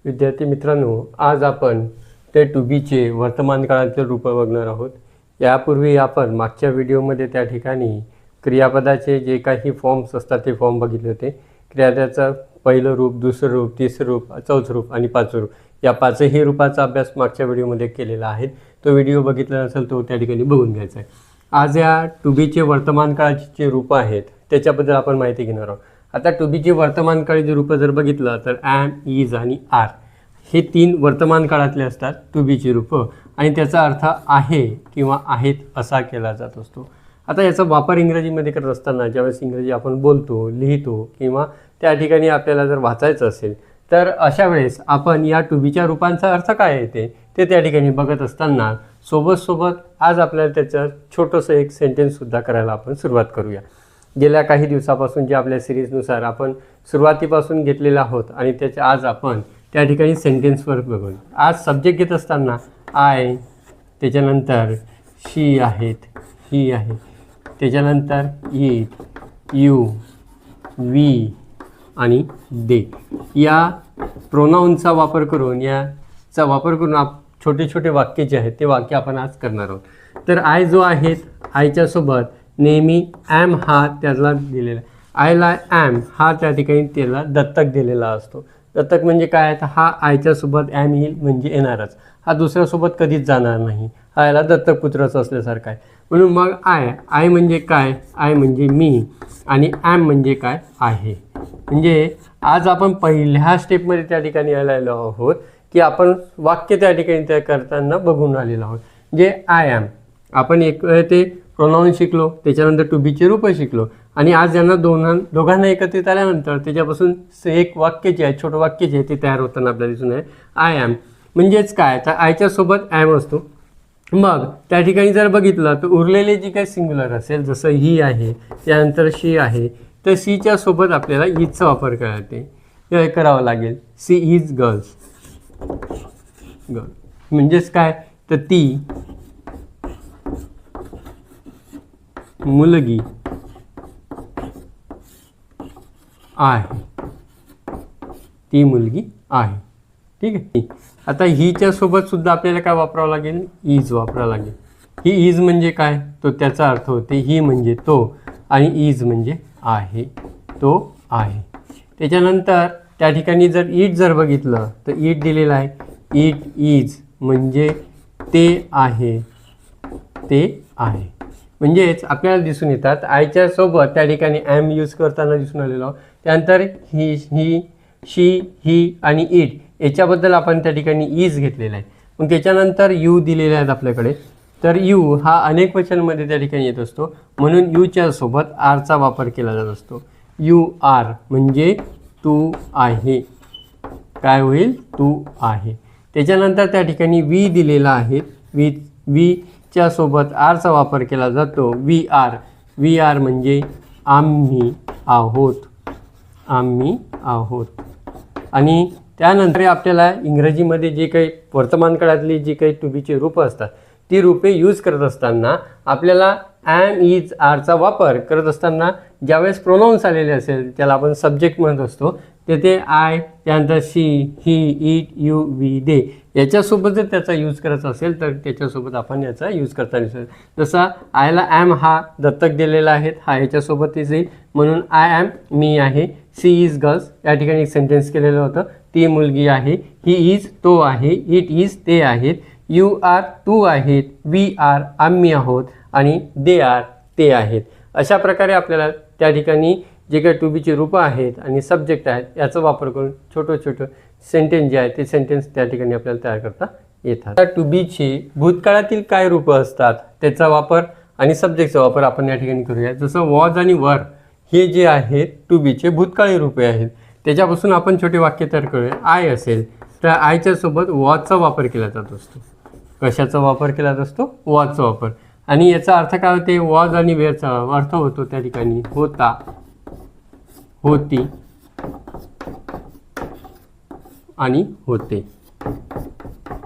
विद्यार्थी मित्रांनो, आज आपण ते टू बीचे वर्तमान काळातील रूप बघणार आहोत। यापूर्वी आपण मागच्या व्हिडिओमध्ये त्या ठिकाणी क्रियापदाचे जे काही फॉर्म्स असतात ते फॉर्म बघितले होते। क्रियापदाचं पहिलं रूप, दुसरं रूप, तिसरं रूप, चौथं रूप आणि पाचवं रूप, या पाचही रूपाचा अभ्यास मागच्या व्हिडिओमध्ये केलेला आहे। तो व्हिडिओ बघितला नसेल तो त्या ठिकाणी बघून घ्यायचा आहे। आज या टू बीचे वर्तमान काळाचे जे रूप आहेत त्याच्याबद्दल आपण माहिती घेणार आहोत। आता टू बीचे वर्तमान काळाचे रूप जर बघितलं तर ॲम, इज आणि आर हे तीन वर्तमान काळातले असतात टू बीचे रूप, आणि त्याचा अर्थ आहे किंवा आहेत असा केला जात असतो। आता याचा वापर इंग्रजीमध्ये करत असताना ज्यावेळेस इंग्रजी आपण बोलतो, लिहितो किंवा त्या ठिकाणी आपल्याला जर वाचायचं असेल तर अशा वेळेस आपण या टू बीच्या रूपांचा अर्थ काय येते ते त्या ठिकाणी बघत असताना सोबत आज आपल्याला त्याचं छोटंसं एक सेंटेन्ससुद्धा करायला आपण सुरुवात करूया। गेल्या काही दिवसापासून जे आपल्या सिरीजनुसार आपण सुरुवातीपासून घेतलेलं आहोत आणि त्याच्या आज आपण त्या ठिकाणी सेंटेन्सवर बघू। आज सब्जेक्ट घेत असताना आय, त्याच्यानंतर शी आहेत, ही आहे, त्याच्यानंतर इट, यू, वी आणि दे या प्रोनाऊनचा वापर करून छोटे छोटे वाक्य जे आहेत ते वाक्य आपण आज करणार आहोत। तर आय जो आहेत, आयच्या सोबत नेहमी ॲम हा त्याला दिलेला, आयला ॲम हा त्या ठिकाणी त्याला दत्तक दिलेला असतो। दत्तक म्हणजे काय, तर हा आयच्या सोबत ॲम येईल म्हणजे येणारच, हा दुसऱ्यासोबत कधीच जाणार नाही, हा याला दत्तक पुत्रच असल्यासारखा आहे। म्हणून मग आय म्हणजे काय, आय म्हणजे मी, आणि ॲम म्हणजे काय, आहे। म्हणजे आज आपण पहिल्या स्टेपमध्ये त्या ठिकाणी आलेलो आहोत की आपण वाक्य त्या ठिकाणी त्या करताना बघून आलेलो आहोत। जे आय ॲम आपण एक ते प्रोनाऊन शिकलो, त्याच्यानंतर टू बीचे रूप शिकलो, आणि आज यांना दोघांना एकत्रित आल्यानंतर त्याच्यापासून एक वाक्य जे आहे, छोटं वाक्य जे आहे ते तयार होताना आपल्याला दिसून आहे। आय ॲम म्हणजेच काय, तर आयच्या सोबत ॲम असतो। मग त्या ठिकाणी जर बघितलं तर उरलेले जी काही सिंग्युलर असेल, जसं ही आहे, त्यानंतर शी आहे, तर सीच्या सोबत आपल्याला इजचा वापर करावं लागेल। सी इज गर्ल्स, गर्ल म्हणजेच काय, तर ती मुलगी आहे, ती मुलगी आहे। ठीक आहे। आता हिच्या सोबत सुद्धा आपल्याला काय वापरावं लागेल, इज वापरावं लागेल। ही इज म्हणजे काय, तो त्याचा अर्थ होते ही म्हणजे तो, आणि इज म्हणजे आहे, तो आहे। त्याच्यानंतर त्या ठिकाणी जर इट जर बघितलं तर इट दिलेलं आहे, इट इज म्हणजे ते आहे, ते आहे। म्हणजेच आपल्याला दिसून येतात आयच्या सोबत त्या ठिकाणी ॲम यूज करताना दिसून आलेलो। त्यानंतर ही, शी, ही आणि इट याच्याबद्दल आपण त्या ठिकाणी इज घेतलेला आहे। मग त्याच्यानंतर यू दिलेले आहेत आपल्याकडे, तर यू हा अनेक वचनमध्ये त्या ठिकाणी येत असतो, म्हणून यूच्या सोबत आरचा वापर केला जात असतो। यू आर म्हणजे तू आहे, काय होईल, तू आहे। त्याच्यानंतर त्या ठिकाणी वी दिलेला आहे, वीच्या सोबत आरचा वापर केला जातो। वी आर म्हणजे आम्ही आहोत, आम्ही आहोत। आणि त्यानंतर आपल्याला इंग्रजीमध्ये जे काही वर्तमान काळातली जी काही टू बीचे रूपं असतात ती रूपे यूज करत असताना आपल्याला ॲम, इज, आरचा वापर करत असताना ज्यावेळेस प्रोनाऊन्स आलेले असेल त्याला आपण सब्जेक्ट म्हणत असतो, तेथे आय, त्यानंतर शी, ही, इट, यू, वी, दे याच्यासोबत जर त्याचा यूज करायचा असेल तर त्याच्यासोबत आपण याचा यूज करताना दिसेल। जसा आयला ॲम हा दत्तक दिलेला आहे, हा याच्यासोबतच येईल, म्हणून आय ॲम मी आहे, सी इज गर्ल्स या ठिकाणी एक सेंटेन्स केलेलं होतं, ती मुलगी आहे, ही इज तो आहे, इट इज ते आहेत, यू आर तू आहेत, वी आर आम्ही आहोत, आणि दे आर ते आहेत। अशा प्रकारे आपल्याला त्या ठिकाणी जे काही टू बीचे रूपं आहेत आणि सब्जेक्ट आहेत याचा वापर करून छोटं सेंटेन्स जे आहे ते सेंटेन्स त्या ठिकाणी आपल्याला तयार करता येतात। टू बीचे भूतकाळातील काय रूपं असतात त्याचा वापर आणि सब्जेक्टचा वापर आपण या ठिकाणी करूया। जसं वॉज आणि वर हे जे आहेत टू बीचे भूतकाळी रूपे आहेत, त्याच्यापासून आपण छोटे वाक्य तयार करूया। आय असेल तर आयच्या सोबत वॉजचा वापर केला जात असतो। कशाचा वापर केला जात असतो, वॉजचा वापर। आणि याचा अर्थ काय होते, वॉज आणि वेअरचा अर्थ होतो त्या ठिकाणी होता, होती आणि होते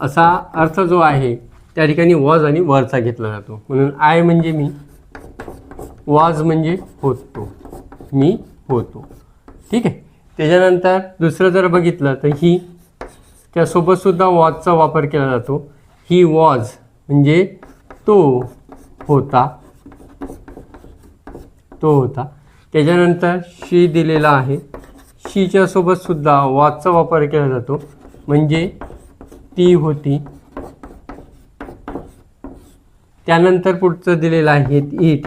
असा अर्थ जो आहे त्या ठिकाणी वॉज आणि वरचा घेतला जातो। म्हणून आय म्हणजे मी, वॉज म्हणजे होतो, मी होतो। ठीक आहे। त्याच्यानंतर दुसरं जर बघितलं तर ही त्यासोबत सुद्धा वॉजचा वापर केला जातो. ही वॉज म्हणजे तो होता, तो होता. त्याच्यानंतर शी दिलेला आहे. शीच्या सोबत सुद्धा वॉजचा वापर केला जातो म्हणजे ती होती. त्यानंतर पुढचं दिलेलं आहे इट.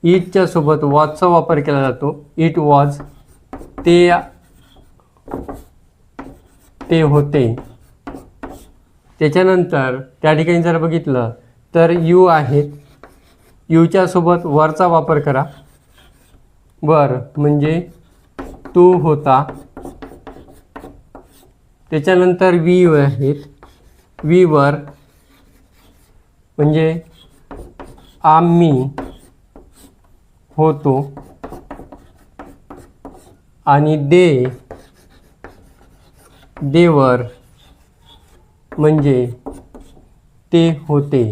इटच्या सोबत वॉजचा वापर केला जातो. इट वॉज ते होते. त्याच्यानंतर त्या ठिकाणी जर बघितलं तर यू आहेत. यूच्या सोबत वरचा वापर करा. वर म्हणजे तू होता. त्याच्यानंतर वी आहेत. वी वर म्हणजे आम्ही होतो. आणि देवर म्हणजे ते होते.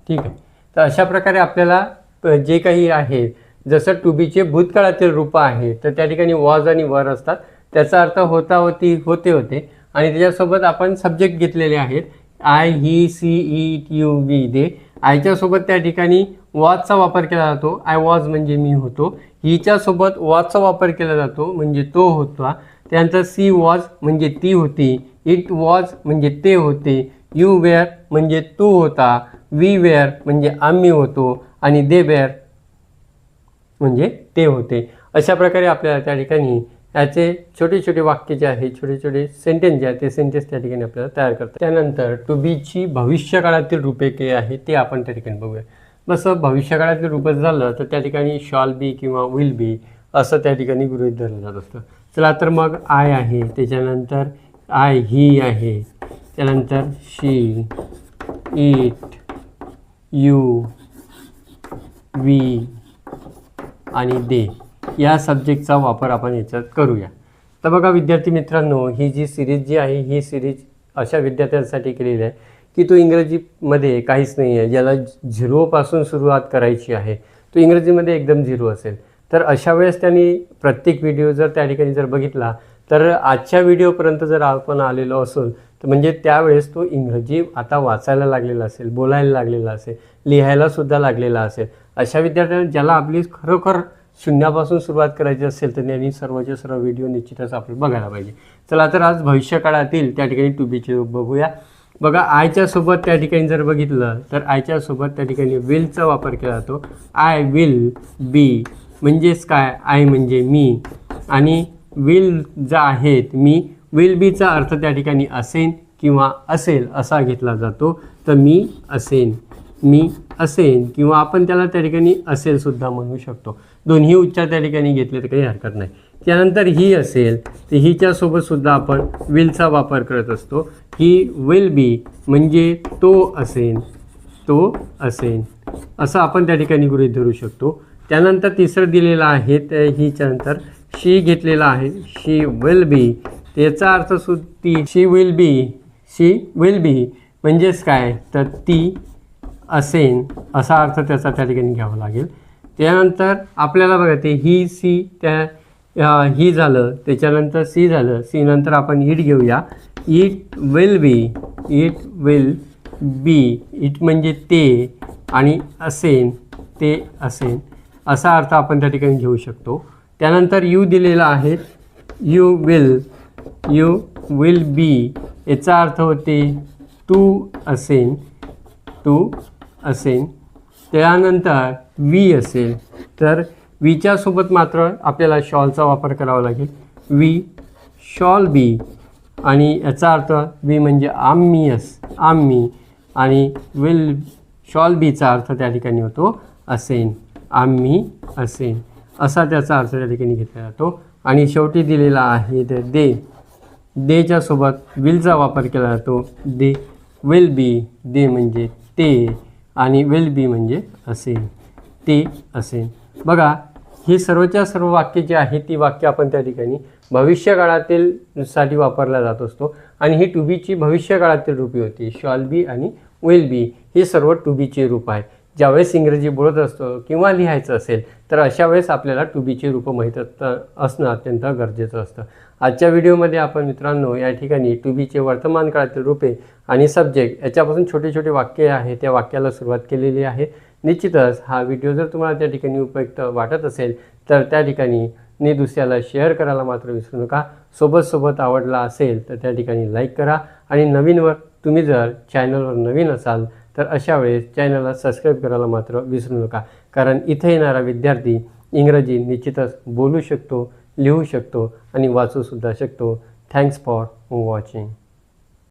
ठीक आहे. तर अशा प्रकारे आपल्याला जे काही आहे, जसं टू बीचे भूतकाळातील रूप आहे तर त्या ठिकाणी वॉज आणि वर असतात. त्याचा अर्थ होता, होती, होते. आणि त्याच्यासोबत आपण सब्जेक्ट घेतलेले आहेत. I, he, she, it, you, we, they. आयच्या सोबत त्या ठिकाणी वॉजचा वापर केला जातो. आय वॉज म्हणजे मी होतो. हिच्या सोबत वॉजचा वापर केला जातो म्हणजे तो होता. त्यानंतर सी वॉज म्हणजे ती होती. इट वॉज म्हणजे ते होते. यू वेअर म्हणजे तू होता. वी वेअर म्हणजे आम्ही होतो. आणि दे वेअर म्हणजे ते होते. अशा प्रकारे आपल्याला त्या ठिकाणी याचे छोटे छोटे वाक्य जे आहे, छोटे छोटे सेंटेन्स जे आहेत ते सेंटेन्स त्या ठिकाणी आपल्याला तयार करतात. त्यानंतर टू बीची भविष्यकाळातील रूपे काय आहे ते आपण त्या ठिकाणी बघूया. जसं भविष्यकाळातील रूप झालं तर त्या ठिकाणी शॉल बी किंवा विल बी असं त्या ठिकाणी गृहीत धरलं जात असतं. चला तर मग आय आहे. त्याच्यानंतर आय ही आहे. त्यानंतर शी, इट, यू, वी आणि दे या सब्जेक्टचा वापर आपण याच्यात करूया. तर बघा विद्यार्थी मित्रांनो, ही जी सिरीज जी आहे ही सिरीज अशा विद्यार्थ्यांसाठी केलेली आहे की तो इंग्रजीमध्ये काहीच नाही आहे, ज्याला झिरोपासून सुरुवात करायची आहे, तो इंग्रजीमध्ये एकदम झिरो असेल. तर अशा वेळेस त्यांनी प्रत्येक व्हिडिओ जर त्या ठिकाणी जर बघितला तर आजच्या व्हिडिओपर्यंत जर आपण आलेलो असेल तर म्हणजे त्यावेळेस तो इंग्रजी आता वाचायला लागलेला असेल, बोलायला लागलेला असेल, लिहायलासुद्धा लागलेला असेल. अशा विद्यार्थ्यांना ज्याला आपली खरोखर शून्यापासून सुरुवात करायची असेल तर त्यांनी सर्वचे सर्व व्हिडिओ निश्चितच आपल्याला बघायला पाहिजे. चला तर आज भविष्यकाळातील त्या ठिकाणी टू बीचे रूप बघूया. बघा आयच्या सोबत त्या ठिकाणी जर बघितलं तर आयच्या सोबत त्या ठिकाणी विलचा वापर केला जातो. आय विल बी म्हणजेच काय, आय म्हणजे मी आणि विल जा आहेत मी. विल बीचा अर्थ त्या ठिकाणी असेन किंवा असेल असा घेतला जातो. तर मी असेन किंवा आपण त्याला त्या ठिकाणी असेल सुद्धा म्हणू शकतो. दोन्ही उच्चार त्या ठिकाणी घेतले तर काही हरकत नाही. त्यानंतर ही असेल तर हिच्या सोबत सुद्धा आपण विलचा वापर करत असतो. ही विल बी म्हणजे तो असेन असं आपण त्या ठिकाणी गृहीत धरू शकतो. त्यानंतर तिसरं दिलेलं आहे तर हिच्या नंतर शी घेतलेला आहे. शी विल बी त्याचा अर्थ सुद्धा शी विल बी म्हणजेच काय तर ती असेन असा अर्थ त्याचा त्या ठिकाणी घ्यावा लागेल. त्यानंतर आपल्याला बघा ते ही सी त्या ही झालं, त्याच्यानंतर सी झालं. सी नंतर आपण इट घेऊया. इट विल बी इट म्हणजे ते आणि असेन ते असेन असा अर्थ आपण त्या ठिकाणी घेऊ शकतो. त्यानंतर यू दिलेला आहे. यू विल बी याचा अर्थ होते तू असेन. त्यानंतर वी असेल तर वीच्या सोबत मात्र आपल्याला शॉलचा वापर करावा लागेल. वी शॉल बी आणि याचा अर्थ वी म्हणजे आम्ही आणि विल शॉल बीचा अर्थ त्या ठिकाणी होतो असेन, आम्ही असेन असा त्याचा अर्थ त्या ठिकाणी घेतला जातो. आणि शेवटी दिलेला आहे तर देच्या सोबत विलचा वापर केला जातो. दे विल बी दे म्हणजे ते आणि विल बी म्हणजे असेन, ते असेन. बघा ही सर्वच्या सर्व वाक्य जी आहेत ती वाक्य आपण त्या ठिकाणी भविष्यकाळातील साठी वापरला जात असतो. आणि ही टू बीची भविष्यकाळातील रूपे होती. शॉल बी आणि विल बी हे सर्व टू बीचे रूप आहेत. ज्यावेळेस इंग्रजी बोलत असतो किंवा लिहायचं असेल तर अशा वेळेस आपल्याला टू बीची रूपं माहीत असणं अत्यंत गरजेचं असतं. आजच्या व्हिडिओमध्ये आपण मित्रांनो या ठिकाणी टू बीचे वर्तमान काळातील रूपे आणि सब्जेक्ट याच्यापासून छोटे छोटे वाक्य आहे त्या वाक्याला सुरुवात केलेली आहे. निश्चितच हा व्हिडिओ जर तुम्हाला त्या ठिकाणी उपयुक्त वाटत असेल तर त्या ठिकाणी दुसऱ्याला शेअर करायला मात्र विसरू नका. सोबत आवडला असेल तर त्या ठिकाणी लाईक करा आणि नवीनवर तुम्ही जर चॅनलवर नवीन असाल तर अशा वेळेस चॅनलला सबस्क्राईब करायला मात्र विसरू नका. कारण इथे येणारा विद्यार्थी इंग्रजी निश्चितच बोलू शकतो, लिहू शकतो आणि वाचूसुद्धा शकतो. Thanks for watching.